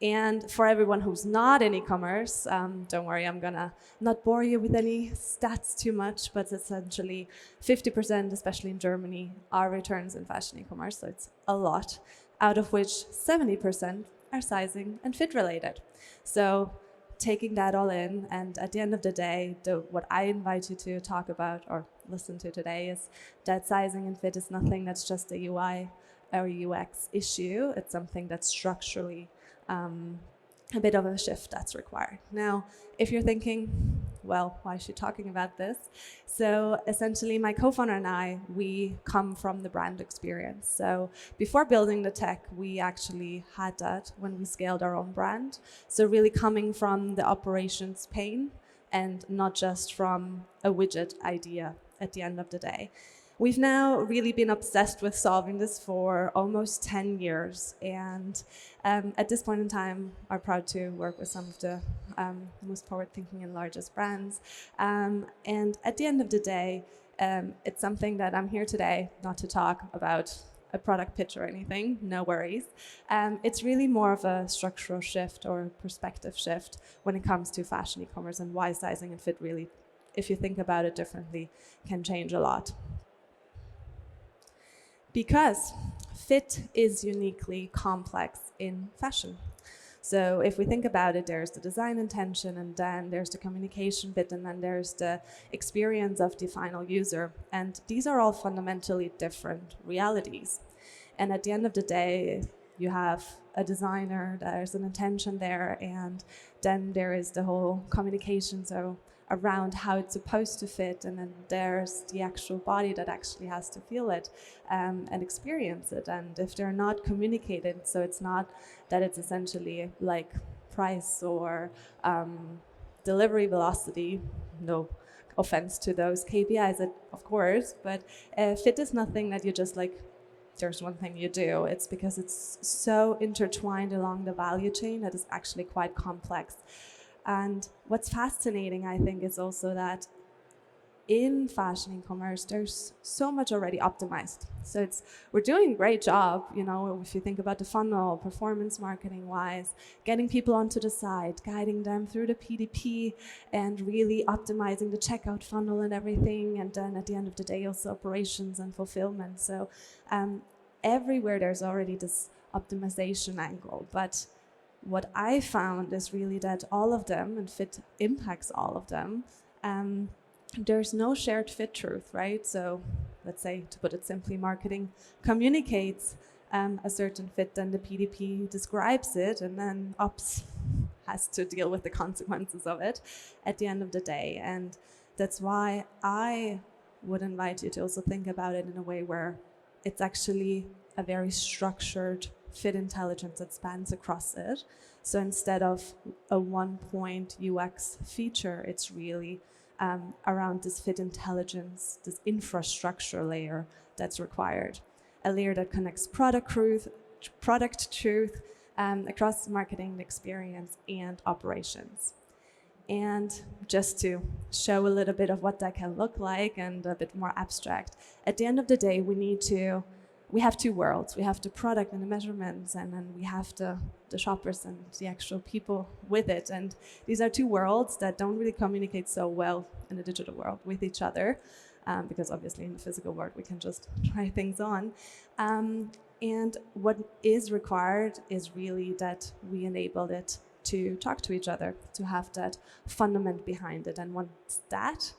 And for everyone who's not in e-commerce, don't worry, I'm gonna not bore you with any stats too much, but essentially 50%, especially in Germany, are returns in fashion e-commerce, so it's a lot, out of which 70% are sizing and fit related. So taking that all in, and at the end of the day, what I invite you to talk about or listen to today is that sizing and fit is nothing that's just a UI or UX issue. It's something that's structurally a bit of a shift that's required. Now, if you're thinking, well, why is she talking about this? So essentially, my co-founder and I, we come from the brand experience. So before building the tech, we actually had that when we scaled our own brand. So really coming from the operations pain and not just from a widget idea at the end of the day. We've now really been obsessed with solving this for almost 10 years. And at this point in time, are proud to work with some of the most forward-thinking and largest brands. And at the end of the day, it's something that I'm here today not to talk about a product pitch or anything, no worries. It's really more of a structural shift or perspective shift when it comes to fashion e-commerce and why sizing and fit really, if you think about it differently, can change a lot. Because fit is uniquely complex in fashion. So if we think about it, there's the design intention, and then there's the communication bit, and then there's the experience of the final user. And these are all fundamentally different realities. And at the end of the day, you have a designer, there's an intention there, and then there is the whole communication, so around how it's supposed to fit, and then there's the actual body that actually has to feel it and experience it. And if they're not communicated, so it's not that it's essentially like price or delivery velocity, no offense to those KPIs, of course, but fit is nothing that you just like, there's one thing you do. It's because it's so intertwined along the value chain that is actually quite complex. And what's fascinating, I think, is also that in fashion e-commerce, there's so much already optimized. So we're doing a great job, you know, if you think about the funnel, performance marketing wise, getting people onto the site, guiding them through the PDP, and really optimizing the checkout funnel and everything. And then at the end of the day, also operations and fulfillment. So everywhere there's already this optimization angle. But what I found is really that all of them, and fit impacts all of them, there's no shared fit truth, right? So let's say, to put it simply, marketing communicates a certain fit, then the PDP describes it, and then ops has to deal with the consequences of it at the end of the day. And that's why I would invite you to also think about it in a way where it's actually a very structured fit intelligence that spans across it. So instead of a one-point UX feature, it's really around this fit intelligence, this infrastructure layer that's required. A layer that connects product truth across marketing experience and operations. And just to show a little bit of what that can look like and a bit more abstract, at the end of the day, we have two worlds. We have the product and the measurements, and then we have the shoppers and the actual people with it. And these are two worlds that don't really communicate so well in the digital world with each other, because obviously in the physical world we can just try things on. And what is required is really that we enable it to talk to each other, to have that fundament behind it. And once that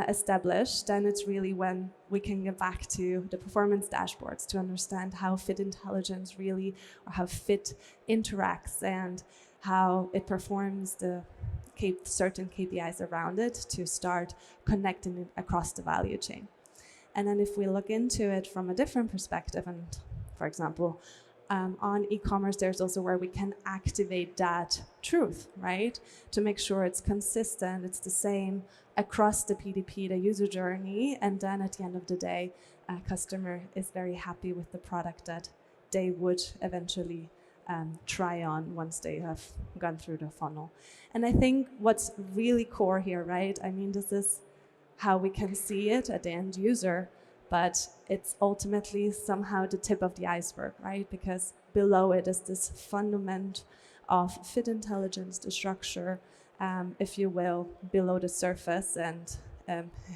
established, then it's really when we can get back to the performance dashboards to understand how fit intelligence really, or how fit interacts and how it performs the certain KPIs around it to start connecting it across the value chain. And then if we look into it from a different perspective, and for example, on e-commerce, there's also where we can activate that truth, right? To make sure it's consistent, it's the same across the PDP, the user journey, and then at the end of the day, a customer is very happy with the product that they would eventually try on once they have gone through the funnel. And I think what's really core here, right? I mean, this is how we can see it at the end user, but it's ultimately somehow the tip of the iceberg, right? Because below it is this fundament of fit intelligence, the structure, if you will, below the surface. And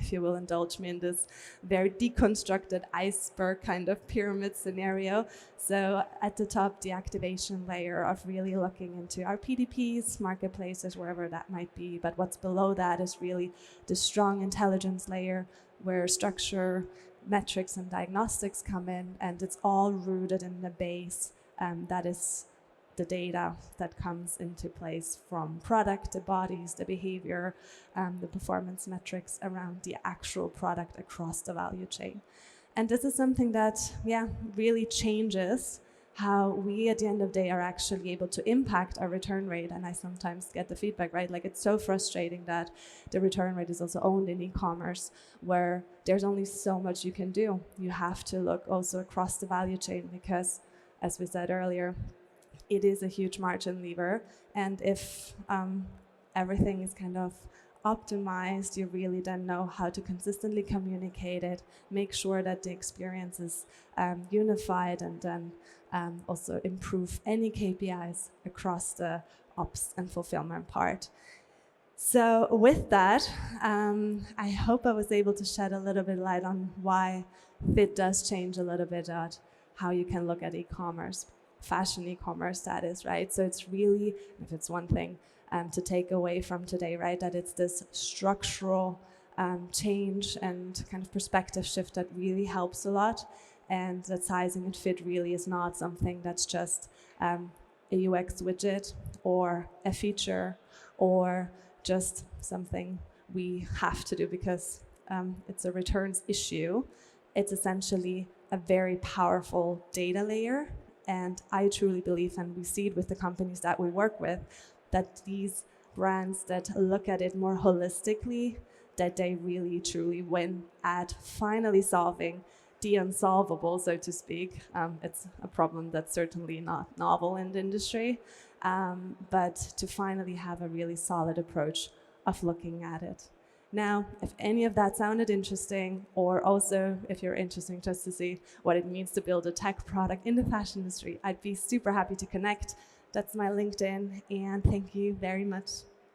if you will indulge me in this very deconstructed iceberg kind of pyramid scenario. So at the top, the activation layer of really looking into our PDPs, marketplaces, wherever that might be. But what's below that is really the strong intelligence layer where structure, metrics, and diagnostics come in, and it's all rooted in the base that is the data that comes into place from product, the bodies, the behavior, the performance metrics around the actual product across the value chain. And this is something that, really changes how we at the end of the day are actually able to impact our return rate. And I sometimes get the feedback, right? Like, it's so frustrating that the return rate is also owned in e-commerce, where there's only so much you can do. You have to look also across the value chain because, as we said earlier, it is a huge margin lever. And if everything is kind of optimized, you really then know how to consistently communicate it, make sure that the experience is unified, and then also improve any KPIs across the ops and fulfillment part. So with that, I hope I was able to shed a little bit of light on why fit does change a little bit at how you can look at e-commerce, fashion e-commerce, that is, right? So it's really, if it's one thing to take away from today, right, that it's this structural change and kind of perspective shift that really helps a lot, and that sizing and fit really is not something that's just a UX widget or a feature or just something we have to do because it's a returns issue. It's essentially a very powerful data layer. And I truly believe, and we see it with the companies that we work with, that these brands that look at it more holistically, that they really truly win at finally solving the unsolvable, so to speak. It's a problem that's certainly not novel in the industry, but to finally have a really solid approach of looking at it. Now, if any of that sounded interesting, or also if you're interested just to see what it means to build a tech product in the fashion industry, I'd be super happy to connect. That's my LinkedIn, and thank you very much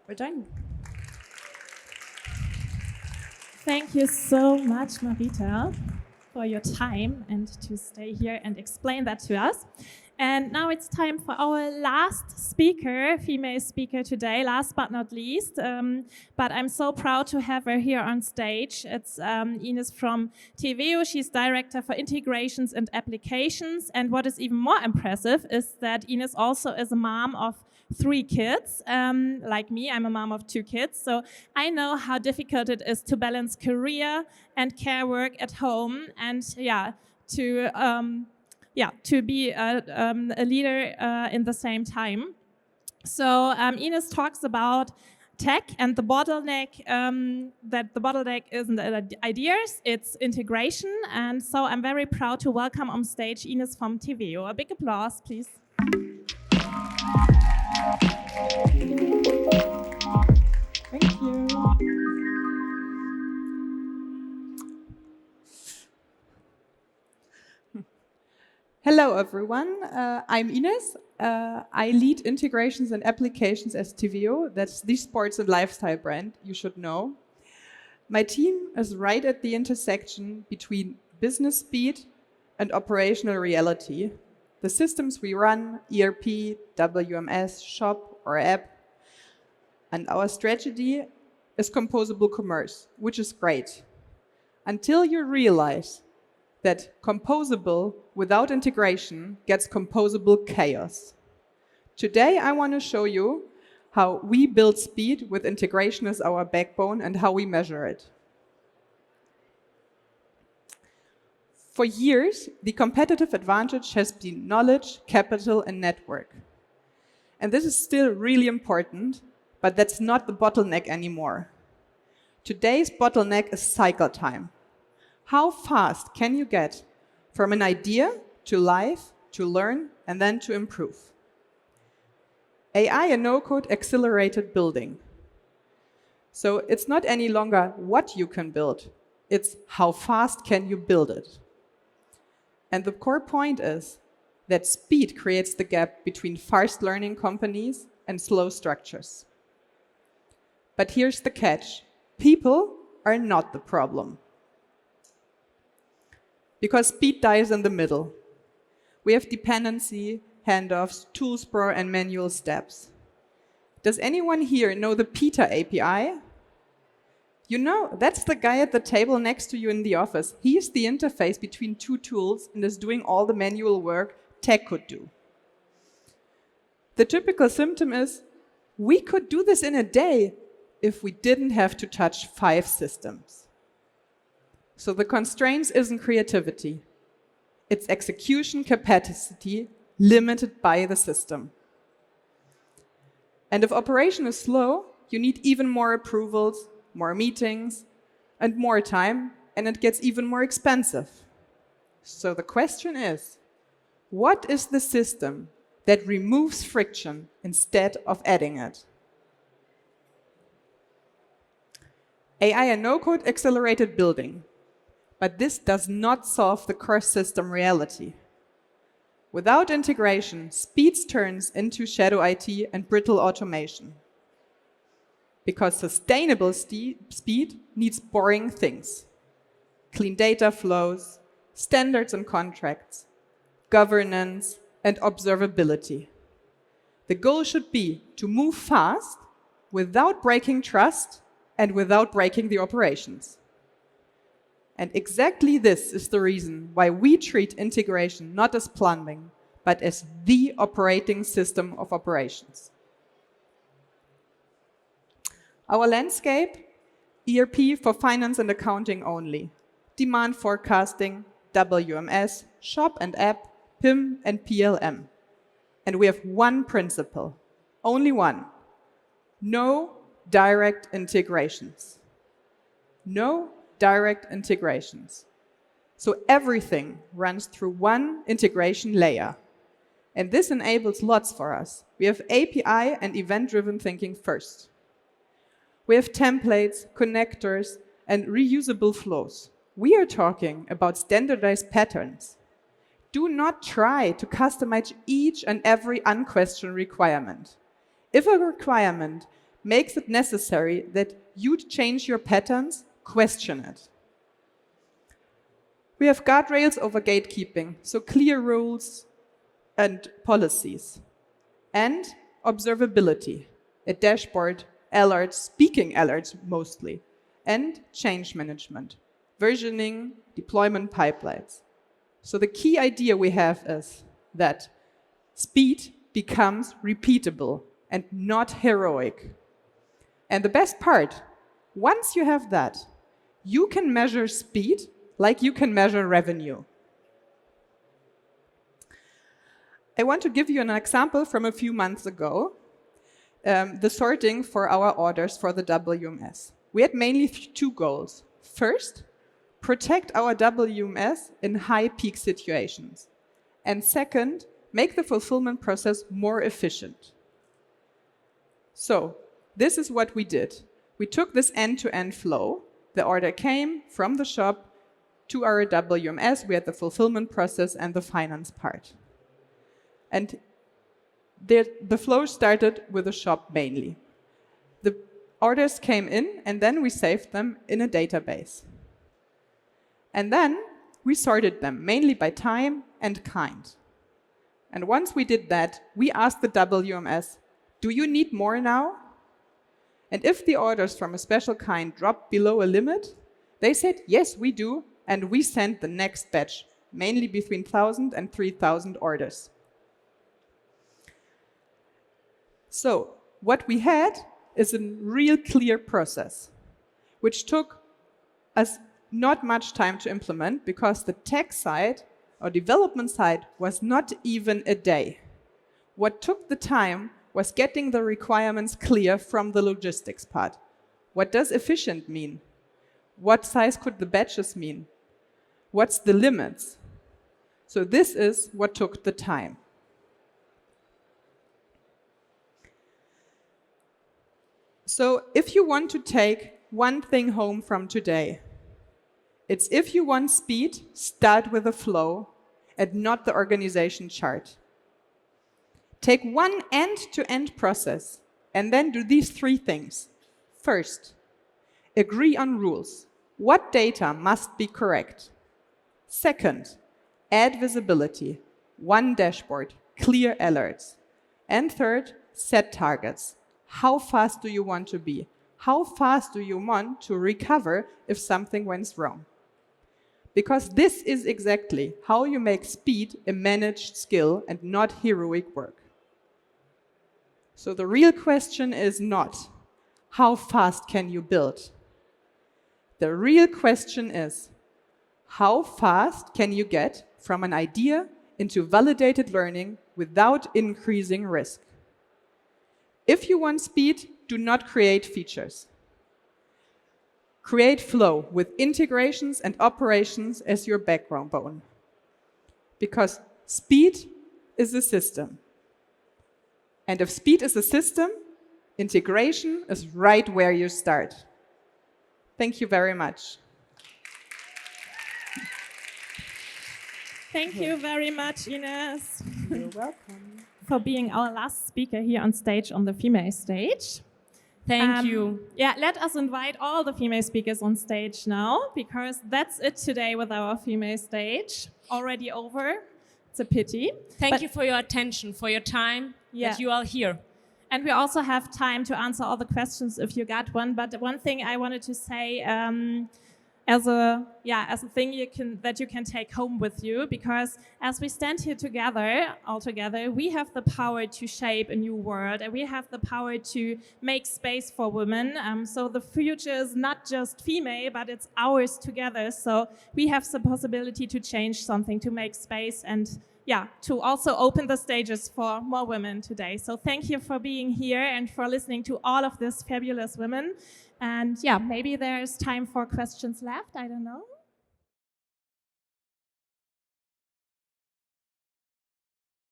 for joining. Thank you so much, Marita, for your time and to stay here and explain that to us. And now it's time for our last speaker, female speaker today, last but not least. But I'm so proud to have her here on stage. It's Inez from TEVEO. She's Director for Integrations and Applications. And what is even more impressive is that Inez also is a mom of 3 kids. Like me, I'm a mom of 2 kids. So I know how difficult it is to balance career and care work at home. And to be a leader in the same time. So Inez talks about tech and the bottleneck, that the bottleneck isn't ideas, it's integration. And so I'm very proud to welcome on stage Inez from TEVEO. A big applause, please. Thank you. Hello, everyone. I'm Inez. I lead integrations and applications as TEVEO. That's the sports and lifestyle brand you should know. My team is right at the intersection between business speed and operational reality. The systems we run, ERP, WMS, shop, or app. And our strategy is composable commerce, which is great. Until you realize that composable without integration gets composable chaos. Today, I want to show you how we build speed with integration as our backbone and how we measure it. For years, the competitive advantage has been knowledge, capital, and network. And this is still really important, but that's not the bottleneck anymore. Today's bottleneck is cycle time. How fast can you get from an idea to live, to learn, and then to improve? AI and no-code accelerated building. So it's not any longer what you can build, it's how fast can you build it. And the core point is that speed creates the gap between fast learning companies and slow structures. But here's the catch. People are not the problem. Because speed dies in the middle. We have dependency, handoffs, tool sprawl, and manual steps. Does anyone here know the Peter API? You know, that's the guy at the table next to you in the office. He is the interface between 2 tools and is doing all the manual work tech could do. The typical symptom is, we could do this in a day if we didn't have to touch 5 systems. So the constraints isn't creativity. It's execution capacity limited by the system. And if operation is slow, you need even more approvals, more meetings, and more time, and it gets even more expensive. So the question is, what is the system that removes friction instead of adding it? AI and no-code accelerated building. But this does not solve the cross-system reality. Without integration, speed turns into shadow IT and brittle automation. Because sustainable speed needs boring things. Clean data flows, standards and contracts, governance, and observability. The goal should be to move fast without breaking trust and without breaking the operations. And exactly this is the reason why we treat integration not as plumbing, but as the operating system of operations. Our landscape ERP for finance and accounting only, demand forecasting, WMS, shop and app, PIM and PLM. And we have one principle, only one: no direct integrations. No direct integrations. So everything runs through one integration layer. And this enables lots for us. We have API and event-driven thinking first. We have templates, connectors, and reusable flows. We are talking about standardized patterns. Do not try to customize each and every unquestioned requirement. If a requirement makes it necessary that you change your patterns, question it. We have guardrails over gatekeeping, so clear rules and policies. And observability, a dashboard, alerts, speaking alerts mostly, and change management, versioning, deployment pipelines. So the key idea we have is that speed becomes repeatable and not heroic. And the best part, once you have that, you can measure speed like you can measure revenue. I want to give you an example from a few months ago, the sorting for our orders for the WMS. We had mainly two goals. First, protect our WMS in high peak situations. And second, make the fulfillment process more efficient. So this is what we did. We took this end-to-end flow. The order came from the shop to our WMS. We had the fulfillment process and the finance part. And the flow started with the shop mainly. The orders came in, and then we saved them in a database. And then we sorted them, mainly by time and kind. And once we did that, we asked the WMS, do you need more now? And if the orders from a special kind dropped below a limit, they said, yes, we do, and we sent the next batch, mainly between 1,000 and 3,000 orders. So what we had is a real clear process, which took us not much time to implement because the tech side or development side was not even a day. What took the time was getting the requirements clear from the logistics part. What does efficient mean? What size could the batches mean? What's the limits? So this is what took the time. So if you want to take one thing home from today, it's if you want speed, start with the flow and not the organization chart. Take one end-to-end process and then do these three things. First, agree on rules. What data must be correct? Second, add visibility. One dashboard, clear alerts. And third, set targets. How fast do you want to be? How fast do you want to recover if something went wrong? Because this is exactly how you make speed a managed skill and not heroic work. So the real question is not, how fast can you build? The real question is, how fast can you get from an idea into validated learning without increasing risk? If you want speed, do not create features. Create flow with integrations and operations as your backbone. Because speed is a system. And if speed is a system, integration is right where you start. Thank you very much. Thank you very much, Inez. You're welcome. For being our last speaker here on stage, on the female stage. Thank you. Yeah, let us invite all the female speakers on stage now, because that's it today with our female stage. Already over. It's a pity. Thank you for your attention, for your time, that you are here. And we also have time to answer all the questions if you got one. But one thing I wanted to say, as a thing that you can take home with you, because as we stand here all together, we have the power to shape a new world, and we have the power to make space for women. So the future is not just female, but it's ours together. So we have the possibility to change something, to make space, and to also open the stages for more women today. So thank you for being here and for listening to all of these fabulous women. And maybe there's time for questions left. I don't know.